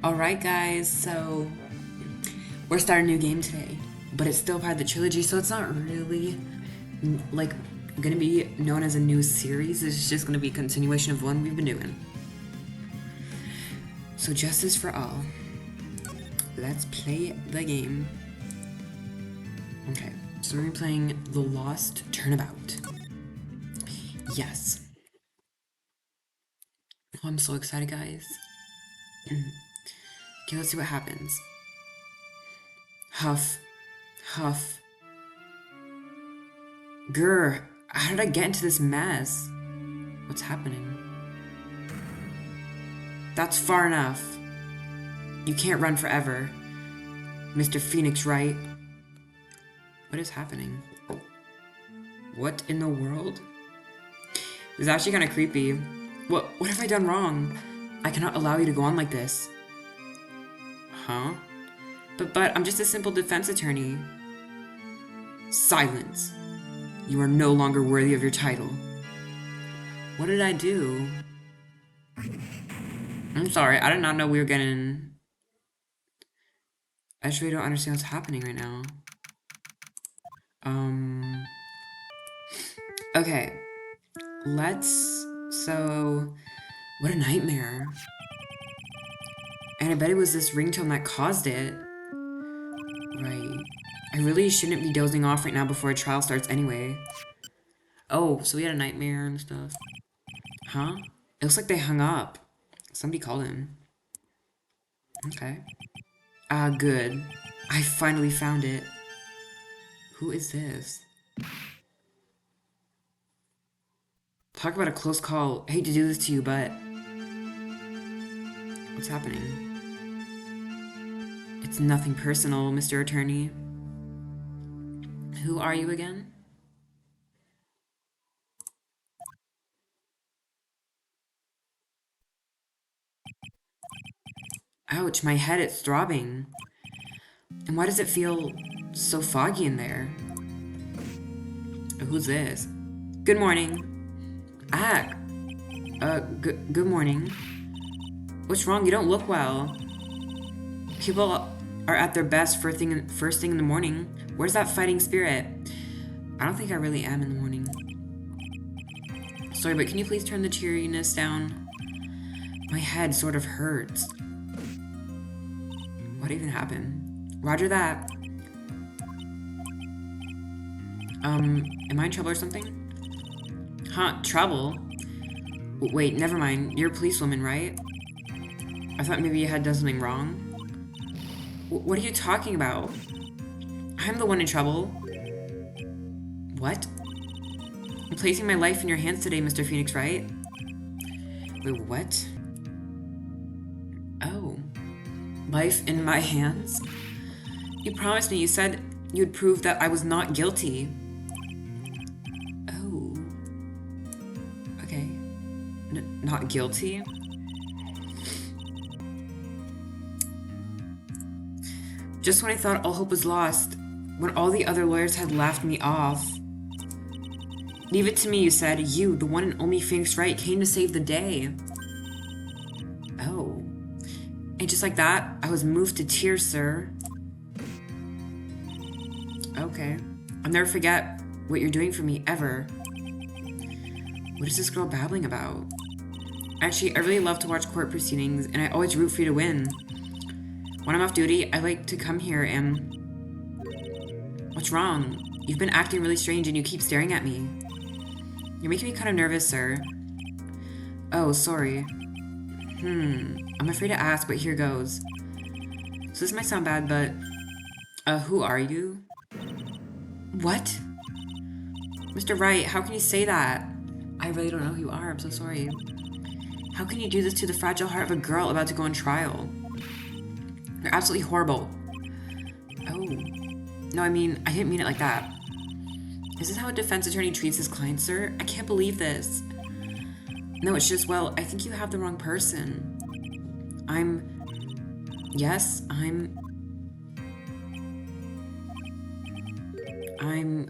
Alright guys, so we're starting a new game today, but it's still part of the trilogy, so it's not really like gonna be known as a new series. It's just gonna be a continuation of one we've been doing. So justice for all. Let's play the game. Okay, so we're gonna be playing the Lost Turnabout. Yes. Oh, I'm so excited, guys. Okay, let's see what happens. Huff. Huff. Grr, how did I get into this mess? What's happening? That's far enough. You can't run forever. Mr. Phoenix, Wright. What is happening? What in the world? This is actually kind of creepy. What have I done wrong? I cannot allow you to go on like this. Huh? But I'm just a simple defense attorney. Silence. You are no longer worthy of your title. What did I do? I'm sorry, I did not know we were getting... I just really don't understand what's happening right now. Okay. So... What a nightmare. And I bet it was this ringtone that caused it. Right. I really shouldn't be dozing off right now before a trial starts anyway. Oh, so we had a nightmare and stuff. Huh? It looks like they hung up. Somebody called him. Okay. Ah, good. I finally found it. Who is this? Talk about a close call. I hate to do this to you, but... What's happening? It's nothing personal, Mr. Attorney. Who are you again? Ouch, my head, it's throbbing. And why does it feel so foggy in there? Who's this? Good morning. Ah, good morning. What's wrong? You don't look well. People are at their best first thing in the morning. Where's that fighting spirit? I don't think I really am in the morning. Sorry, but can you please turn the cheeriness down? My head sort of hurts. What even happened? Roger that. Am I in trouble or something? Huh, trouble? Wait, never mind. You're a policewoman, right? I thought maybe you had done something wrong. What are you talking about? I'm the one in trouble. What? I'm placing my life in your hands today, Mr. Phoenix, right? Wait, what? Oh. Life in my hands? You promised me, you said you'd prove that I was not guilty. Oh. Okay. Not guilty? Just when I thought all hope was lost, when all the other lawyers had laughed me off. Leave it to me, you said. You, the one and only Phoenix Wright, came to save the day. Oh. And just like that, I was moved to tears, sir. Okay. I'll never forget what you're doing for me, ever. What is this girl babbling about? Actually, I really love to watch court proceedings, and I always root for you to win. When I'm off duty, I like to come here and... What's wrong? You've been acting really strange and you keep staring at me. You're making me kind of nervous, sir. Oh, sorry. I'm afraid to ask, but here goes. So this might sound bad, but... who are you? What? Mr. Wright, how can you say that? I really don't know who you are, I'm so sorry. How can you do this to the fragile heart of a girl about to go on trial? You're absolutely horrible. Oh. No, I mean, I didn't mean it like that. Is this how a defense attorney treats his client, sir? I can't believe this. No, it's just, well, I think you have the wrong person. Yes,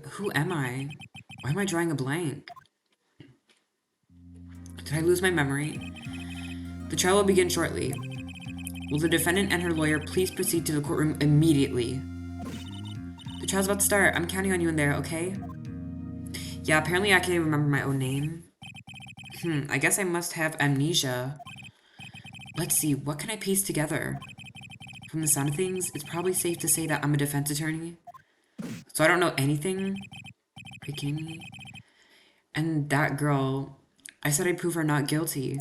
who am I? Why am I drawing a blank? Did I lose my memory? The trial will begin shortly. Will the defendant and her lawyer please proceed to the courtroom immediately? The trial's about to start. I'm counting on you in there, okay? Yeah, apparently I can't even remember my own name. I guess I must have amnesia. Let's see, what can I piece together? From the sound of things, it's probably safe to say that I'm a defense attorney. So I don't know anything? Are you kidding me? And that girl, I said I'd prove her not guilty.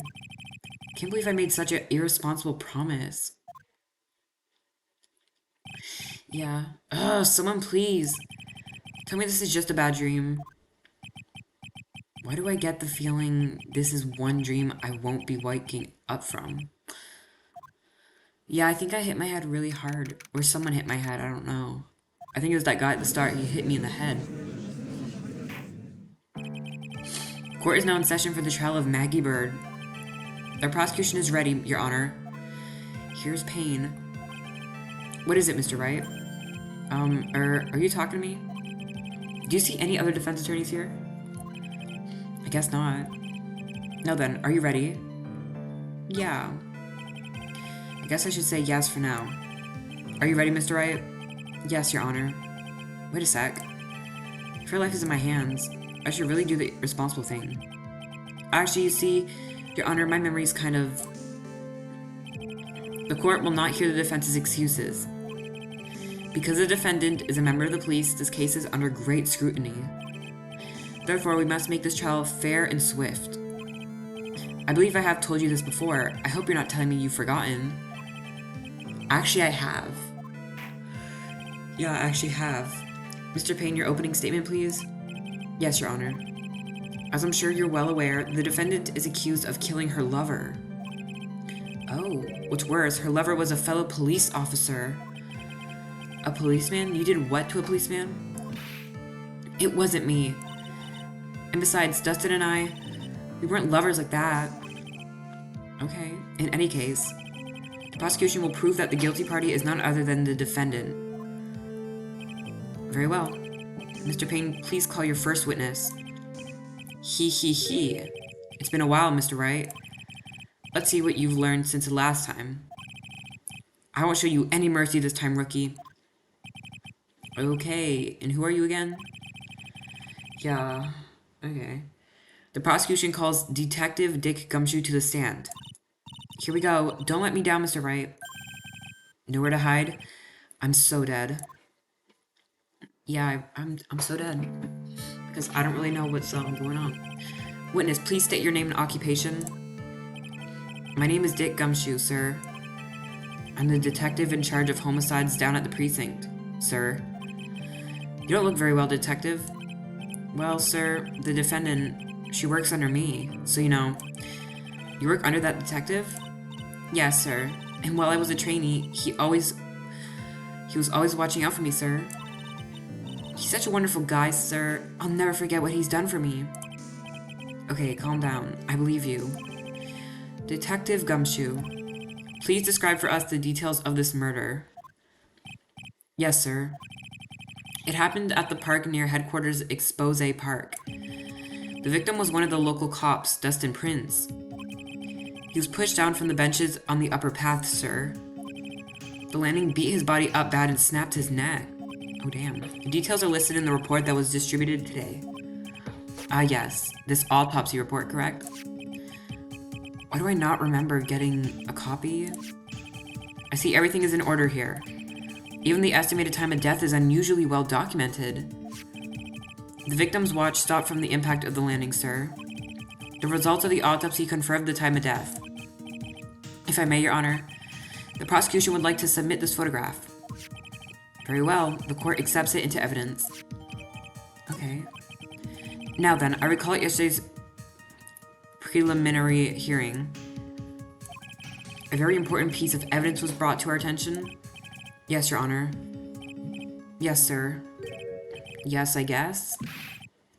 Can't believe I made such an irresponsible promise. Yeah. Ugh, someone please. Tell me this is just a bad dream. Why do I get the feeling this is one dream I won't be waking up from? Yeah, I think I hit my head really hard. Or someone hit my head, I don't know. I think it was that guy at the start, he hit me in the head. Court is now in session for the trial of Maggie Bird. The prosecution is ready, Your Honor. Here's Payne. What is it, Mr. Wright? Are you talking to me? Do you see any other defense attorneys here? I guess not. No then, are you ready? Yeah. I guess I should say yes for now. Are you ready, Mr. Wright? Yes, Your Honor. Wait a sec. If your life is in my hands, I should really do the responsible thing. Actually, you see, Your Honor, my memory's kind of... The court will not hear the defense's excuses. Because the defendant is a member of the police, this case is under great scrutiny. Therefore, we must make this trial fair and swift. I believe I have told you this before. I hope you're not telling me you've forgotten. Actually, I have. Yeah, I actually have. Mr. Payne, your opening statement, please? Yes, Your Honor. As I'm sure you're well aware, the defendant is accused of killing her lover. Oh, what's worse, her lover was a fellow police officer. A policeman? You did what to a policeman? It wasn't me. And besides, Dustin and I, we weren't lovers like that. Okay, in any case, the prosecution will prove that the guilty party is none other than the defendant. Very well. Mr. Payne, please call your first witness. He. It's been a while, Mr. Wright. Let's see what you've learned since the last time. I won't show you any mercy this time, rookie. Okay, and who are you again? Yeah, okay. The prosecution calls Detective Dick Gumshoe to the stand. Here we go. Don't let me down, Mr. Wright. Nowhere to hide? I'm so dead. Yeah, I'm so dead. Because I don't really know what's going on. Witness, please state your name and occupation. My name is Dick Gumshoe, sir. I'm the detective in charge of homicides down at the precinct, sir. You don't look very well, detective. Well, sir, the defendant, she works under me, so you know. You work under that detective? Yes, sir. And while I was a trainee, he was always watching out for me, sir. He's such a wonderful guy, sir. I'll never forget what he's done for me. Okay, calm down. I believe you. Detective Gumshoe, please describe for us the details of this murder. Yes, sir. It happened at the park near headquarters Expose Park. The victim was one of the local cops, Dustin Prince. He was pushed down from the benches on the upper path, sir. The landing beat his body up bad and snapped his neck. Oh, damn. The details are listed in the report that was distributed today. Yes. This autopsy report, correct? Why do I not remember getting a copy? I see everything is in order here. Even the estimated time of death is unusually well documented. The victim's watch stopped from the impact of the landing, sir. The results of the autopsy confirmed the time of death. If I may, Your Honor, the prosecution would like to submit this photograph. Very well, the court accepts it into evidence. Okay. Now then, I recall at yesterday's preliminary hearing. A very important piece of evidence was brought to our attention. Yes, Your Honor. Yes, sir. Yes, I guess.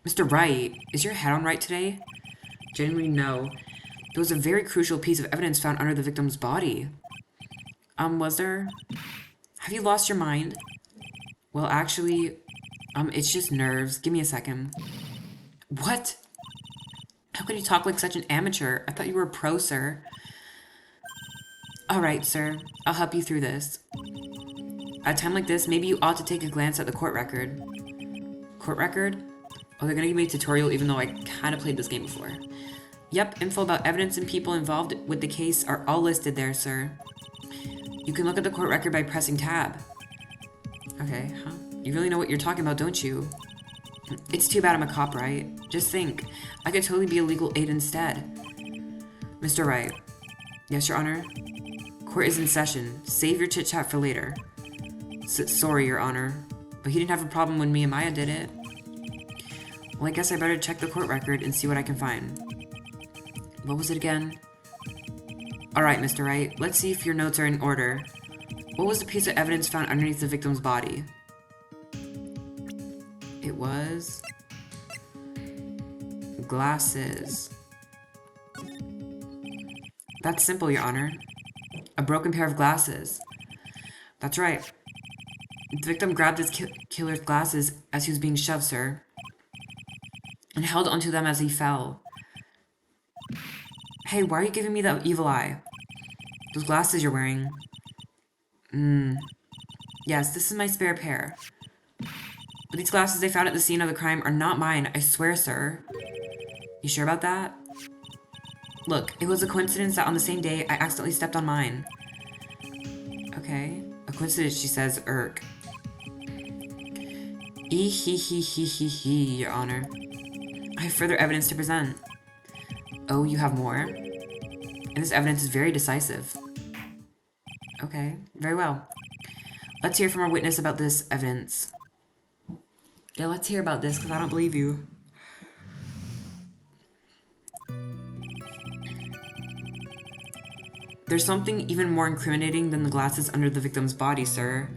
Mr. Wright, is your head on right today? Genuinely, no. There was a very crucial piece of evidence found under the victim's body. Was there? Have you lost your mind? Well, actually, it's just nerves. Give me a second. What? How could you talk like such an amateur? I thought you were a pro, sir. Alright, sir. I'll help you through this. At a time like this, maybe you ought to take a glance at the court record. Court record? Oh, they're gonna give me a tutorial even though I kinda played this game before. Yep, info about evidence and people involved with the case are all listed there, sir. You can look at the court record by pressing tab. Okay, huh? You really know what you're talking about, don't you? It's too bad I'm a cop, Wright. Just think, I could totally be a legal aid instead. Mr. Wright. Yes, Your Honor? Court is in session. Save your chit-chat for later. Sorry, Your Honor. But he didn't have a problem when me and Maya did it. Well, I guess I better check the court record and see what I can find. What was it again? Alright, Mr. Wright. Let's see if your notes are in order. What was the piece of evidence found underneath the victim's body? It was... glasses. That's simple, Your Honor. A broken pair of glasses. That's right. The victim grabbed his killer's glasses as he was being shoved, sir, and held onto them as he fell. Hey, why are you giving me that evil eye? Those glasses you're wearing. Yes, this is my spare pair. But these glasses they found at the scene of the crime are not mine, I swear, sir. You sure about that? Look, it was a coincidence that on the same day I accidentally stepped on mine. Okay. A coincidence, she says, irk. Your Honor. I have further evidence to present. Oh, you have more? And this evidence is very decisive. Okay, very well. Let's hear from our witness about this evidence. Yeah, let's hear about this, because I don't believe you. There's something even more incriminating than the glasses under the victim's body, sir.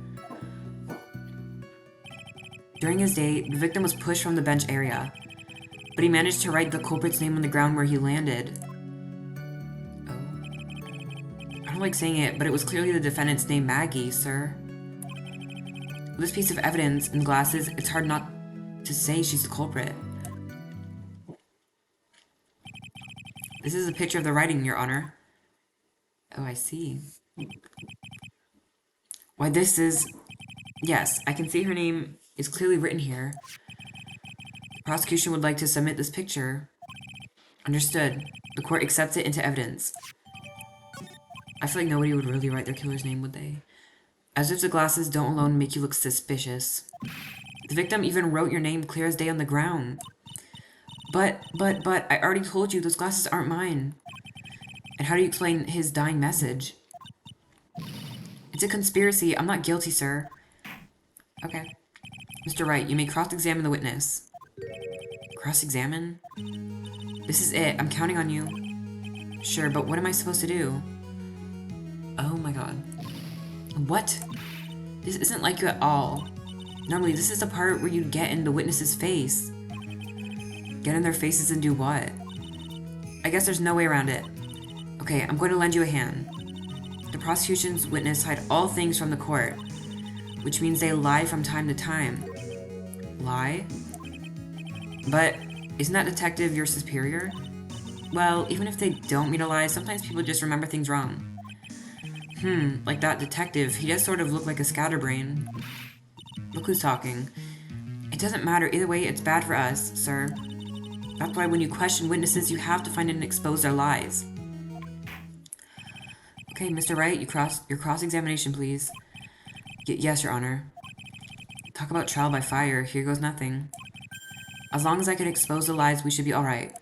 During his day, the victim was pushed from the bench area, but he managed to write the culprit's name on the ground where he landed. Oh. I don't like saying it, but it was clearly the defendant's name, Maggie, sir. With this piece of evidence and glasses, it's hard not to say she's the culprit. This is a picture of the writing, Your Honor. Oh, I see. Why, this is... Yes, I can see her name is clearly written here. The prosecution would like to submit this picture. Understood. The court accepts it into evidence. I feel like nobody would really write their killer's name, would they? As if the glasses don't alone make you look suspicious. The victim even wrote your name clear as day on the ground. But, I already told you those glasses aren't mine. And how do you explain his dying message? It's a conspiracy. I'm not guilty, sir. Okay. Mr. Wright, you may cross-examine the witness. Cross-examine? This is it. I'm counting on you. Sure, but what am I supposed to do? Oh my god. What? This isn't like you at all. Normally, this is the part where you get in the witness's face. Get in their faces and do what? I guess there's no way around it. Okay, I'm going to lend you a hand. The prosecution's witness hide all things from the court, which means they lie from time to time. Lie? But isn't that detective your superior? Well, even if they don't mean to lie, sometimes people just remember things wrong. Like that detective, he does sort of look like a scatterbrain. Look who's talking. It doesn't matter, either way, it's bad for us, sir. That's why when you question witnesses, you have to find and expose their lies. Okay, Mr. Wright, your cross-examination, please. Yes, Your Honor. Talk about trial by fire, here goes nothing. As long as I can expose the lies, we should be alright.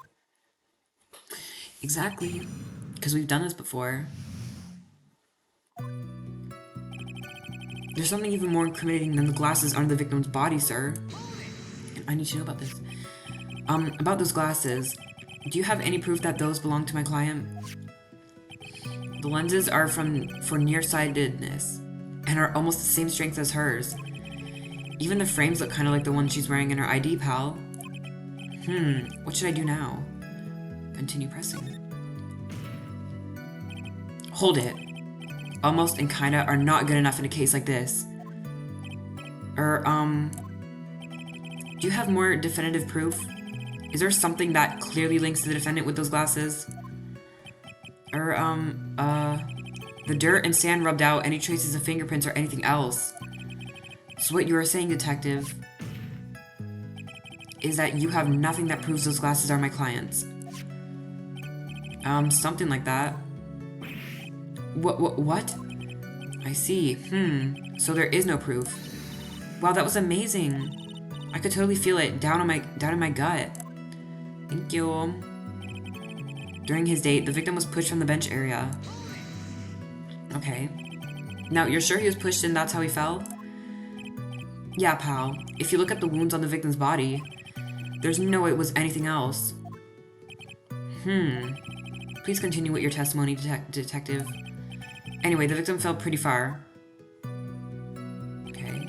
Exactly. Because we've done this before. There's something even more incriminating than the glasses under the victim's body, sir. I need to know about this. About those glasses. Do you have any proof that those belong to my client? The lenses are for nearsightedness, and are almost the same strength as hers. Even the frames look kind of like the one she's wearing in her ID, pal. What should I do now? Continue pressing. Hold it. Almost and kinda are not good enough in a case like this. Do you have more definitive proof? Is there something that the defendant with those glasses? The The dirt and sand rubbed out any traces of fingerprints or anything else. So what you are saying, detective, is that you have nothing that proves those glasses are my client's. Something like that. What? I see. So there is no proof. Wow, that was amazing. I could totally feel it down in my gut. Thank you. During his date, the victim was pushed from the bench area. Okay. Now, you're sure he was pushed and that's how he fell? Yeah, pal. If you look at the wounds on the victim's body, there's no way it was anything else. Please continue with your testimony, detective. Anyway, the victim fell pretty far. Okay.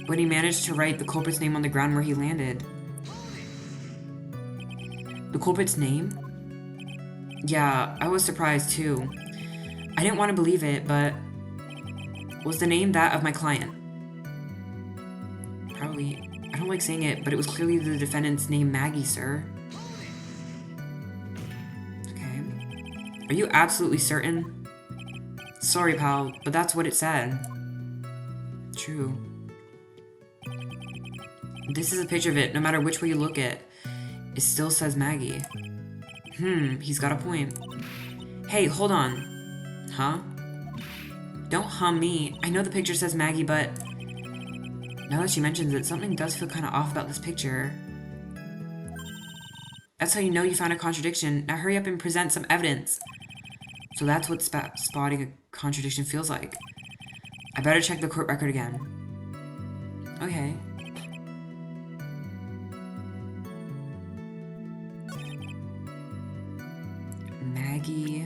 But he managed to write the culprit's name on the ground where he landed. The culprit's name? Yeah, I was surprised too. I didn't want to believe it, but was the name that of my client? Probably. I don't like saying it, but it was clearly the defendant's name, Maggie, sir. Okay. Are you absolutely certain? Sorry, pal, but that's what it said. True. This is a picture of it. No matter which way you look at it, it still says Maggie. He's got a point. Hey, hold on. Huh? Don't hum me. I know the picture says Maggie, but now that she mentions it, something does feel kind of off about this picture. That's how you know you found a contradiction. Now hurry up and present some evidence. So that's what spotting a contradiction feels like. I better check the court record again. Okay. Maggie.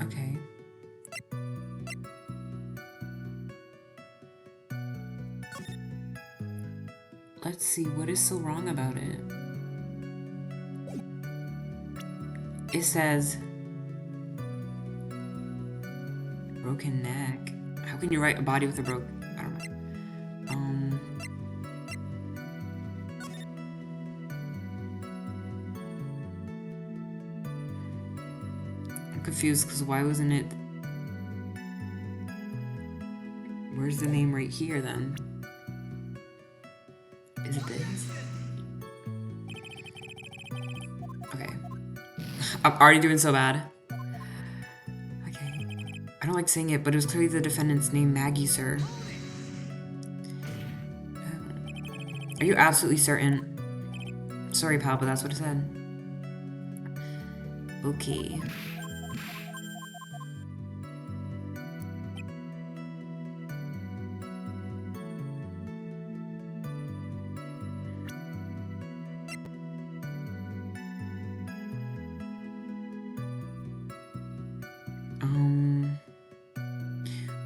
Okay. Let's see, what is so wrong about it? It says broken neck. How can you write a body with a broken... I don't know. I'm confused because why wasn't it... Where's the name right here then? Is it this? Okay. I'm already doing so bad. Okay. I don't like saying it, but it was clearly the defendant's name, Maggie, sir. Are you absolutely certain? Sorry, pal, but that's what it said. Okay.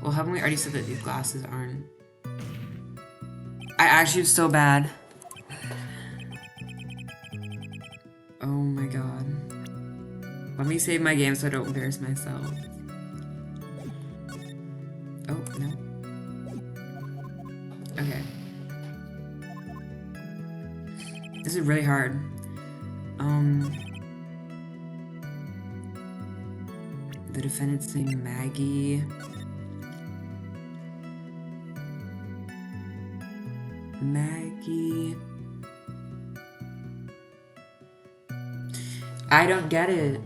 Well, haven't we already said that these glasses aren't... I actually am so bad. Oh my god. Let me save my game so I don't embarrass myself. Oh, no. Okay. This is really hard. The defendant's name, Maggie. Maggie. I don't get it.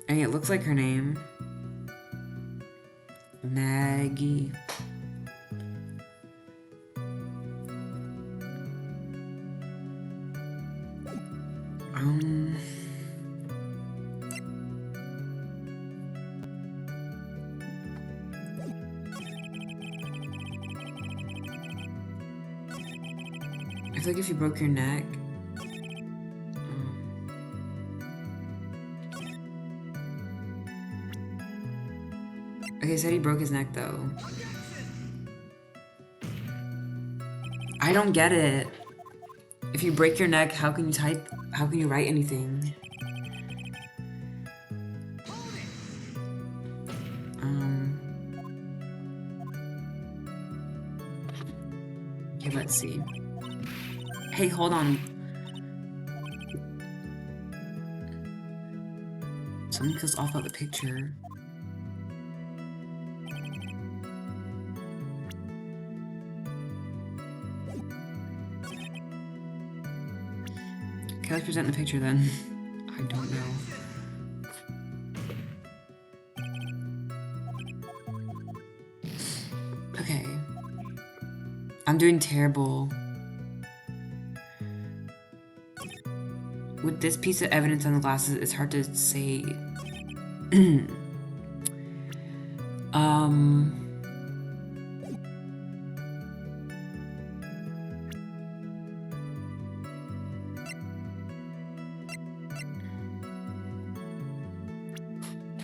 I mean, it looks like her name. Maggie. I feel like if you broke your neck... Okay, he said he broke his neck, though. I don't get it. If you break your neck, how can you type... How can you write anything? Okay, let's see. Hey, hold on. Something feels off about the picture. Okay, let's present the picture then. I don't know. Okay. I'm doing terrible. With this piece of evidence on the glasses, it's hard to say.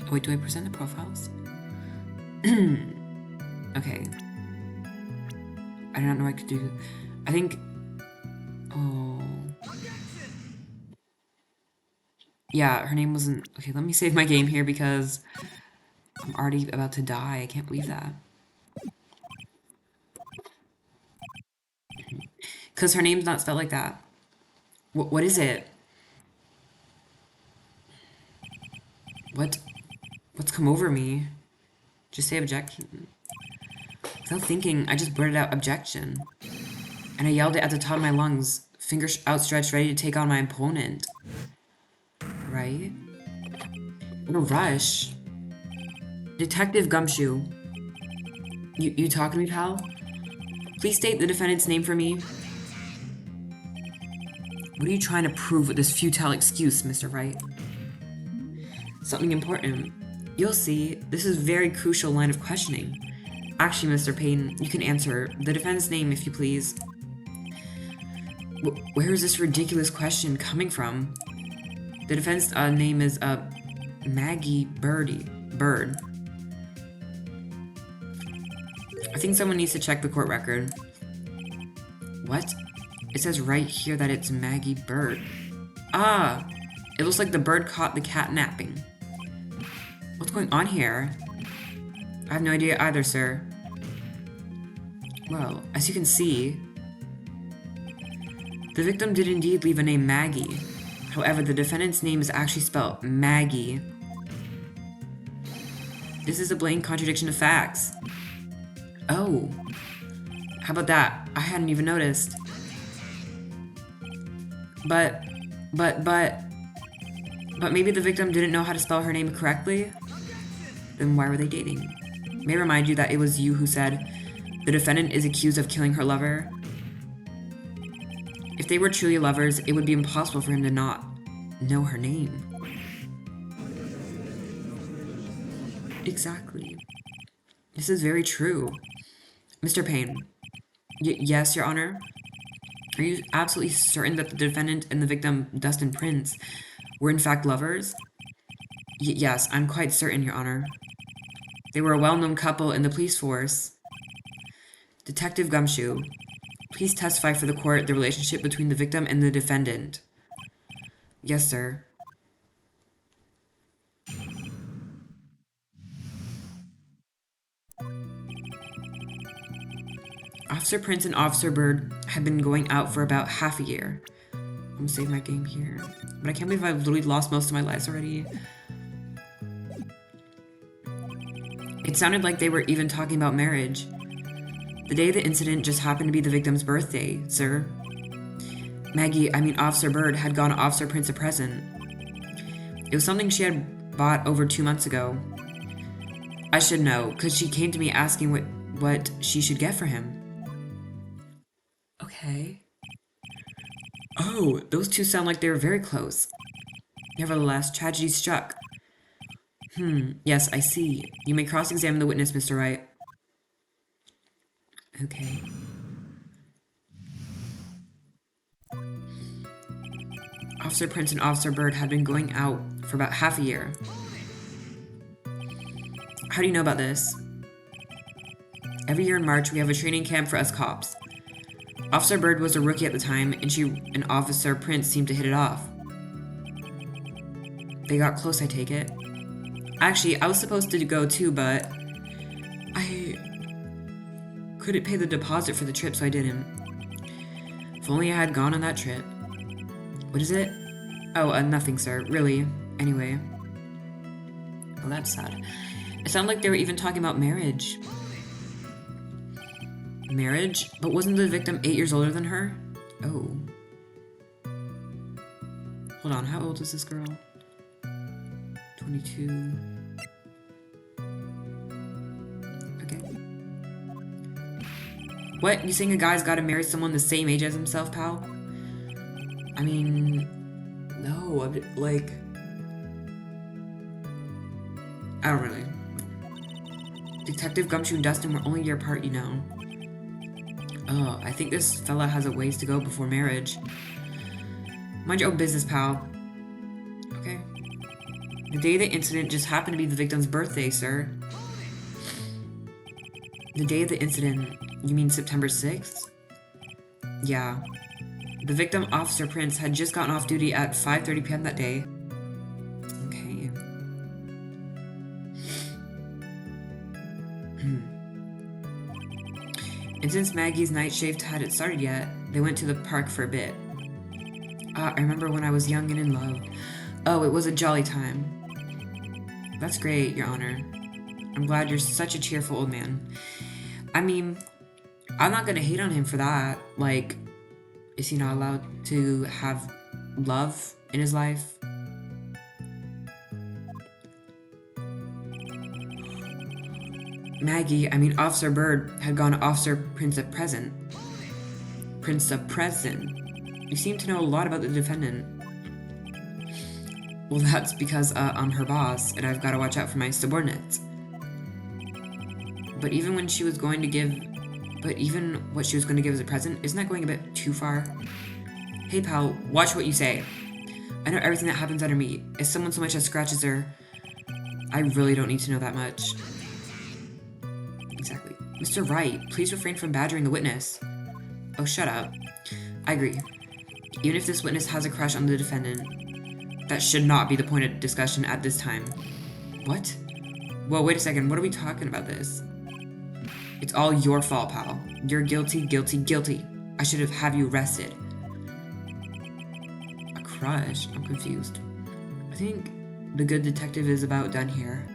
Wait, do I present the profiles? Okay. I do not know what I could do. I think... Oh... Yeah, her name wasn't... Okay, let me save my game here because I'm already about to die. I can't believe that. Because her name's not spelled like that. What is it? What's come over me? Just say objection. Without thinking, I just blurted out objection. And I yelled it at the top of my lungs, fingers outstretched, ready to take on my opponent. Right? What a rush. Detective Gumshoe. You talking to me, pal? Please state the defendant's name for me. What are you trying to prove with this futile excuse, Mr. Wright? Something important. You'll see, this is a very crucial line of questioning. Actually, Mr. Payne, you can answer the defendant's name if you please. Where is this ridiculous question coming from? The defendant's name is Maggie Bird. I think someone needs to check the court record. What? It says right here that it's Maggie Bird. Ah! It looks like the bird caught the cat napping. What's going on here? I have no idea either, sir. Well, as you can see, the victim did indeed leave a name Maggie. However, the defendant's name is actually spelled Maggie. This is a blatant contradiction of facts. Oh. How about that? I hadn't even noticed. But maybe the victim didn't know how to spell her name correctly? Then why were they dating? May I remind you that it was you who said the defendant is accused of killing her lover? If they were truly lovers, it would be impossible for him to not know her name. Exactly. This is very true. Mr. Payne. Yes, Your Honor? Are you absolutely certain that the defendant and the victim, Dustin Prince, were in fact lovers? Yes, I'm quite certain, Your Honor. They were a well-known couple in the police force. Detective Gumshoe, please testify for the court the relationship between the victim and the defendant. Yes, sir. Officer Prince and Officer Bird had been going out for about half a year. I'm gonna save my game here. But I can't believe I've literally lost most of my lives already. It sounded like they were even talking about marriage. The day of the incident just happened to be the victim's birthday, sir. Officer Bird had gotten Officer Prince a present. It was something she had bought over 2 months ago. I should know, because she came to me asking what she should get for him. Okay. Oh, those two sound like they were very close. Nevertheless, tragedy struck. Yes, I see. You may cross-examine the witness, Mr. Wright. Okay. Officer Prince and Officer Bird had been going out for about half a year. How do you know about this? Every year in March, we have a training camp for us cops. Officer Bird was a rookie at the time, and she and Officer Prince seemed to hit it off. They got close, I take it. Actually, I was supposed to go too, but I couldn't pay the deposit for the trip, so I didn't. If only I had gone on that trip. What is it? Oh, nothing, sir. Really. Anyway. Well, that's sad. It sounded like they were even talking about marriage. Marriage? But wasn't the victim 8 years older than her? Oh. Hold on, how old is this girl? 22. Okay. What? You saying a guy's gotta marry someone the same age as himself, pal? I mean, no, like, I don't really. Detective Gumshoe and Dustin were only a year apart, you know. Oh, I think this fella has a ways to go before marriage. Mind your own business, pal. Okay. The day of the incident just happened to be the victim's birthday, sir. The day of the incident? You mean September 6th? Yeah. The victim, Officer Prince, had just gotten off duty at 5:30 p.m. that day. Okay. And since Maggie's night shift hadn't started yet, they went to the park for a bit. I remember when I was young and in love. Oh, it was a jolly time. That's great, Your Honor. I'm glad you're such a cheerful old man. I mean, I'm not gonna hate on him for that. Like, is he not allowed to have love in his life? Maggie, I mean Officer Bird, had gone to Officer Prince of Present. Prince of Present? You seem to know a lot about the defendant. Well, that's because I'm her boss, and I've got to watch out for my subordinates. But even what she was going to give as a present, isn't that going a bit too far? Hey pal, watch what you say. I know everything that happens under me. If someone so much as scratches her, I really don't need to know that much. Exactly. Mr. Wright, please refrain from badgering the witness. Oh, shut up. I agree. Even if this witness has a crush on the defendant, that should not be the point of discussion at this time. What? Whoa, wait a second. What are we talking about this? It's all your fault, pal. You're guilty, guilty, guilty. I should have you arrested. A crush? I'm confused. I think the good detective is about done here.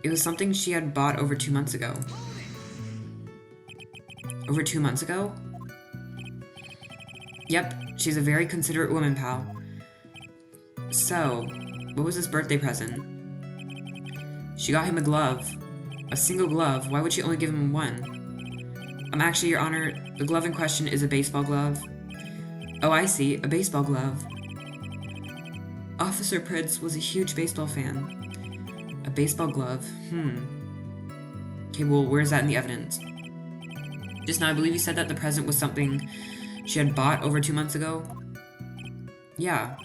It was something she had bought over 2 months ago. Over 2 months ago? Yep, she's a very considerate woman, pal. So, what was his birthday present? She got him a glove. A single glove. Why would she only give him one? Actually, Your Honor, the glove in question is a baseball glove. Oh, I see. A baseball glove. Officer Prince was a huge baseball fan. A baseball glove? Okay, well, where's that in the evidence? Just now, I believe you said that the present was something she had bought over 2 months ago? Yeah.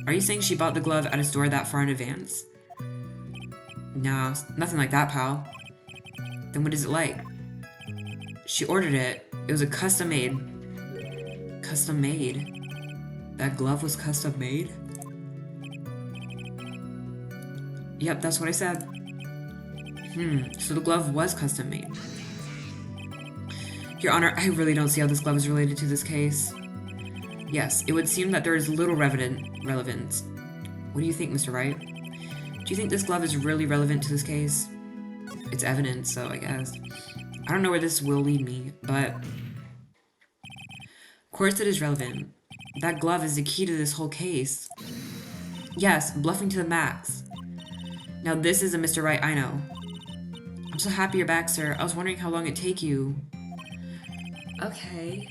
Are you saying she bought the glove at a store that far in advance? No, nothing like that, pal. Then what is it like? She ordered it. It was a custom made. Custom made? That glove was custom made? Yep, that's what I said. So the glove was custom made. Your Honor, I really don't see how this glove is related to this case. Yes, it would seem that there is little relevance. What do you think, Mr. Wright? Do you think this glove is really relevant to this case? It's evidence, so I guess. I don't know where this will lead me, but... Of course it is relevant. That glove is the key to this whole case. Yes, bluffing to the max. Now this is a Mr. Wright I know. I'm so happy you're back, sir. I was wondering how long it'd take you. Okay.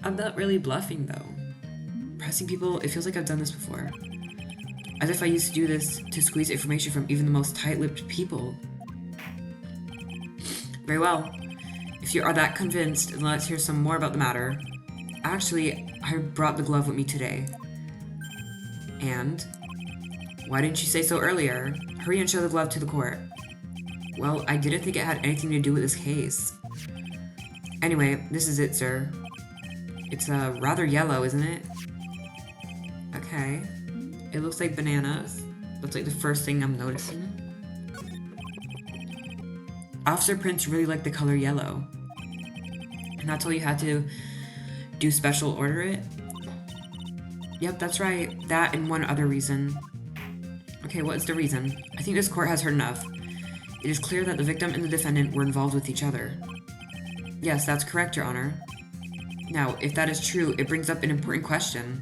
I'm not really bluffing, though. Pressing people, it feels like I've done this before. As if I used to do this to squeeze information from even the most tight-lipped people. Very well. If you are that convinced, then let's hear some more about the matter. Actually, I brought the glove with me today. And? Why didn't you say so earlier? Hurry and show the glove to the court. Well, I didn't think it had anything to do with this case. Anyway, this is it, sir. It's rather yellow, isn't it? Okay. It looks like bananas. That's like the first thing I'm noticing. Officer Prince really liked the color yellow. And that's all you had to do, special order it? Yep, that's right. That and one other reason. Okay, what is the reason? I think this court has heard enough. It is clear that the victim and the defendant were involved with each other. Yes, that's correct, Your Honor. Now, if that is true, it brings up an important question.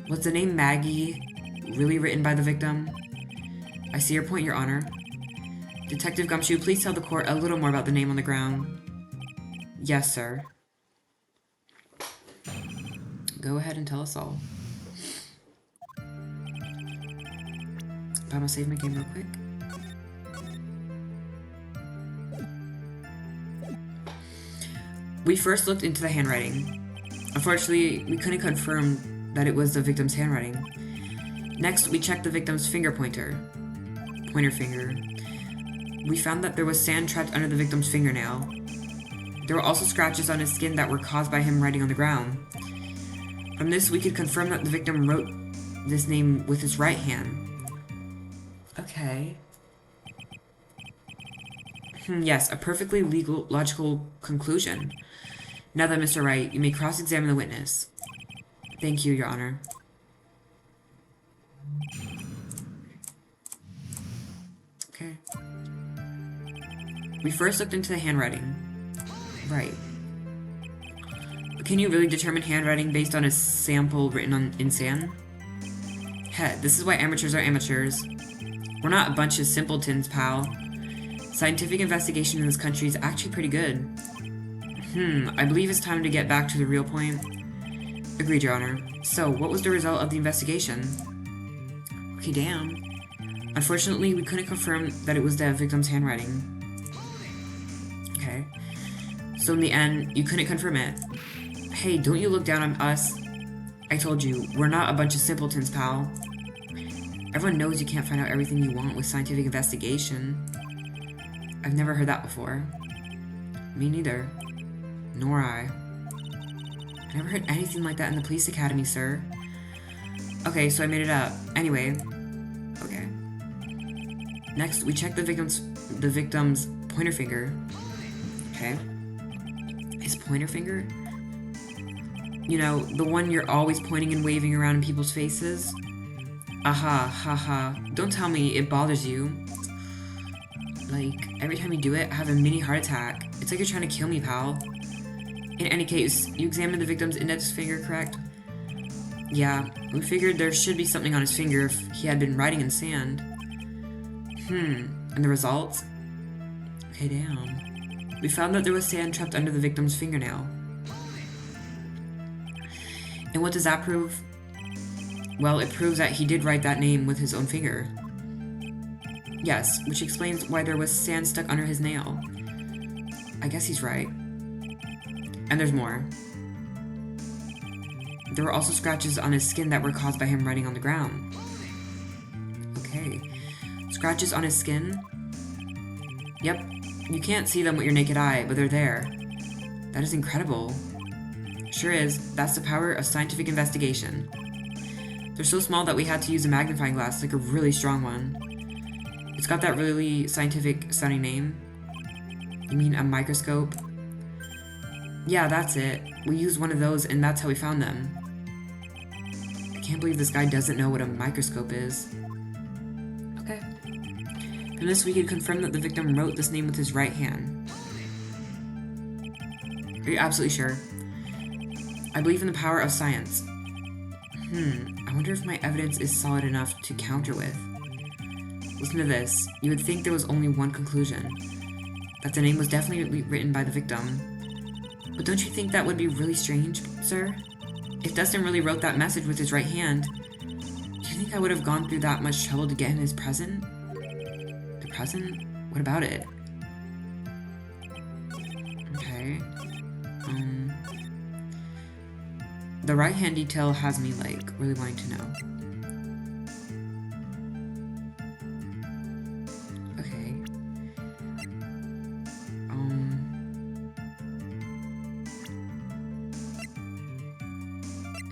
Was the name Maggie really written by the victim? I see your point, Your Honor. Detective Gumshoe, please tell the court a little more about the name on the ground. Yes, sir. Go ahead and tell us all. But I'm gonna save my game real quick. We first looked into the handwriting. Unfortunately, we couldn't confirm that it was the victim's handwriting. Next, we checked the victim's pointer finger. We found that there was sand trapped under the victim's fingernail. There were also scratches on his skin that were caused by him writing on the ground. From this, we could confirm that the victim wrote this name with his right hand. Okay. Yes, a perfectly logical conclusion. Now then, Mr. Wright, you may cross-examine the witness. Thank you, Your Honor. Okay. We first looked into the handwriting. Right. But can you really determine handwriting based on a sample written in sand? Heck, this is why amateurs are amateurs. We're not a bunch of simpletons, pal. Scientific investigation in this country is actually pretty good. I believe it's time to get back to the real point. Agreed, Your Honor. So, what was the result of the investigation? Okay, damn. Unfortunately, we couldn't confirm that it was the victim's handwriting. Okay. So in the end, you couldn't confirm it. Hey, don't you look down on us. I told you, we're not a bunch of simpletons, pal. Everyone knows you can't find out everything you want with scientific investigation. I've never heard that before. Me neither. Nor I. I never heard anything like that in the police academy, sir. Okay, so I made it up. Anyway. Okay. Next, we checked the victim's pointer finger. Okay. His pointer finger? You know, the one you're always pointing and waving around in people's faces? Aha, haha. Don't tell me it bothers you. Like, every time you do it, I have a mini heart attack. It's like you're trying to kill me, pal. In any case, you examined the victim's index finger, correct? Yeah, we figured there should be something on his finger if he had been writing in sand. And the results? Okay, damn. We found that there was sand trapped under the victim's fingernail. And what does that prove? Well, it proves that he did write that name with his own finger. Yes, which explains why there was sand stuck under his nail. I guess he's right. And there's more. There were also scratches on his skin that were caused by him writing on the ground. Okay. Scratches on his skin? Yep. You can't see them with your naked eye, but they're there. That is incredible. Sure is. That's the power of scientific investigation. They're so small that we had to use a magnifying glass, like a really strong one. It's got that really scientific sounding name. You mean a microscope? Yeah, that's it. We used one of those and that's how we found them. I can't believe this guy doesn't know what a microscope is. Okay. From this we could confirm that the victim wrote this name with his right hand. Are you absolutely sure? I believe in the power of science. I wonder if my evidence is solid enough to counter with. Listen to this. You would think there was only one conclusion. That the name was definitely written by the victim. But don't you think that would be really strange, sir? If Dustin really wrote that message with his right hand, do you think I would have gone through that much trouble to get him his present? The present? What about it? Okay. The right hand detail has me, like, really wanting to know. Okay.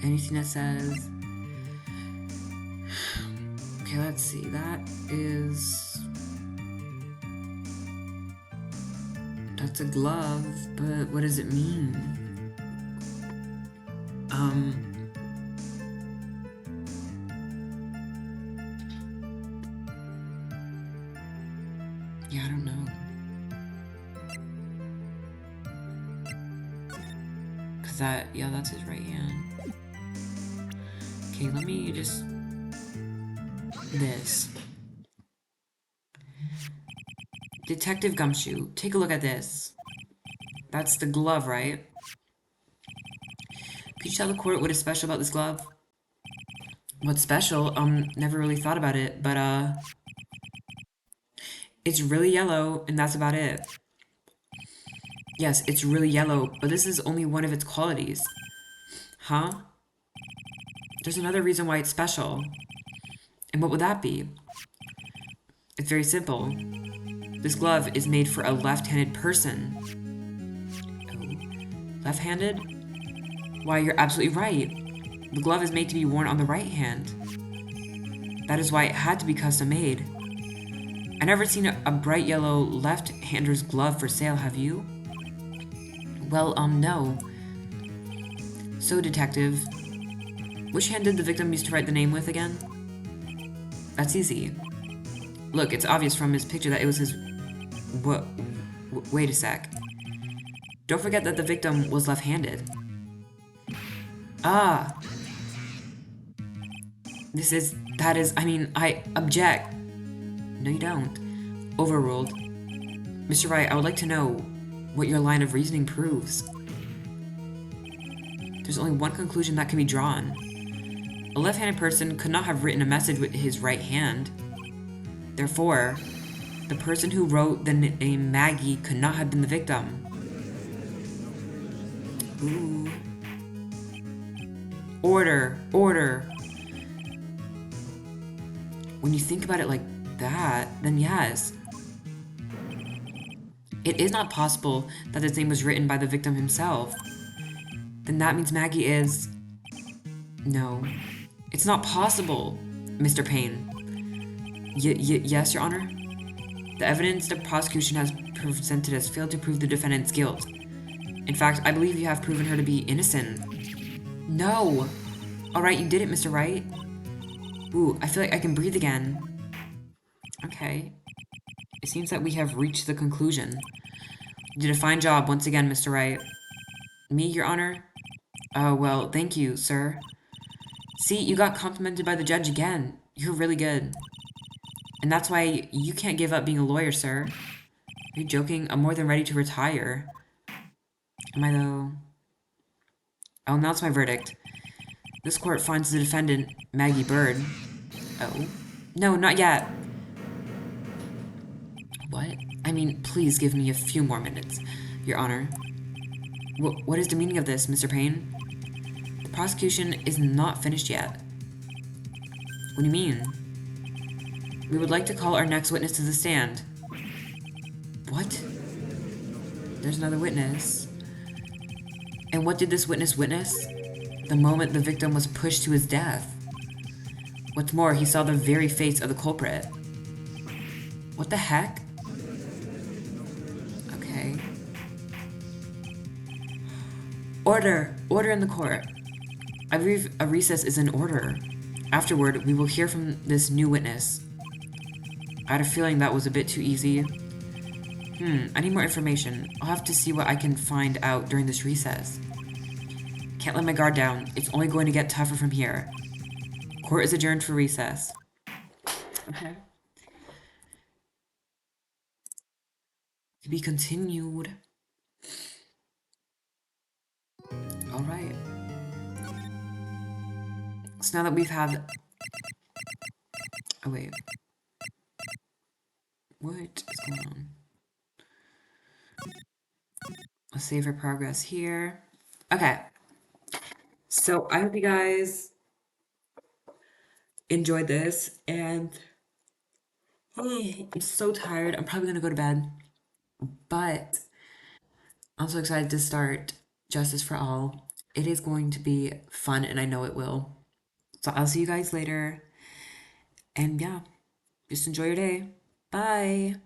Anything that says... Okay, let's see. That is... That's a glove, but what does it mean? Yeah, I don't know. Cause that's his right hand. Okay, let me just... This. Detective Gumshoe, take a look at this. That's the glove, right? Could you tell the court what is special about this glove? What's special? Never really thought about it, but, it's really yellow, and that's about it. Yes, it's really yellow, but this is only one of its qualities. Huh? There's another reason why it's special. And what would that be? It's very simple. This glove is made for a left-handed person. Oh, left-handed? Why, you're absolutely right. The glove is made to be worn on the right hand. That is why it had to be custom made. I never seen a bright yellow left-hander's glove for sale, have you? Well, no. So, detective, which hand did the victim used to write the name with again? That's easy. Look, it's obvious from his picture that it was his... What? Wait a sec. Don't forget that the victim was left-handed. Ah. I object. No, you don't. Overruled. Mr. Wright, I would like to know what your line of reasoning proves. There's only one conclusion that can be drawn. A left-handed person could not have written a message with his right hand. Therefore, the person who wrote the name Maggie could not have been the victim. Ooh. Order, order. When you think about it like that, then yes. It is not possible that this name was written by the victim himself. Then that means Maggie is... No. It's not possible, Mr. Payne. Yes, Your Honor? The evidence the prosecution has presented has failed to prove the defendant's guilt. In fact, I believe you have proven her to be innocent. No! Alright, you did it, Mr. Wright. Ooh, I feel like I can breathe again. Okay. It seems that we have reached the conclusion. You did a fine job once again, Mr. Wright. Me, Your Honor? Oh, well, thank you, sir. See, you got complimented by the judge again. You're really good. And that's why you can't give up being a lawyer, sir. Are you joking? I'm more than ready to retire. Am I, though? I'll announce my verdict. This court finds the defendant, Maggie Bird. Oh. No, not yet. What? I mean, please give me a few more minutes, Your Honor. What is the meaning of this, Mr. Payne? The prosecution is not finished yet. What do you mean? We would like to call our next witness to the stand. What? There's another witness. And what did this witness witness? The moment the victim was pushed to his death. What's more, he saw the very face of the culprit. What the heck? Okay. Order! Order in the court. I believe a recess is in order. Afterward, we will hear from this new witness. I had a feeling that was a bit too easy. I need more information. I'll have to see what I can find out during this recess. Can't let my guard down. It's only going to get tougher from here. Court is adjourned for recess. Okay. To be continued. Alright. So now that we've had... Oh, wait. What is going on? Let's save our progress here. Okay. So I hope you guys enjoyed this, and I'm so tired. I'm probably gonna go to bed, but I'm so excited to start Justice for All. It is going to be fun, and I know it will. So I'll see you guys later, and yeah, just enjoy your day. Bye.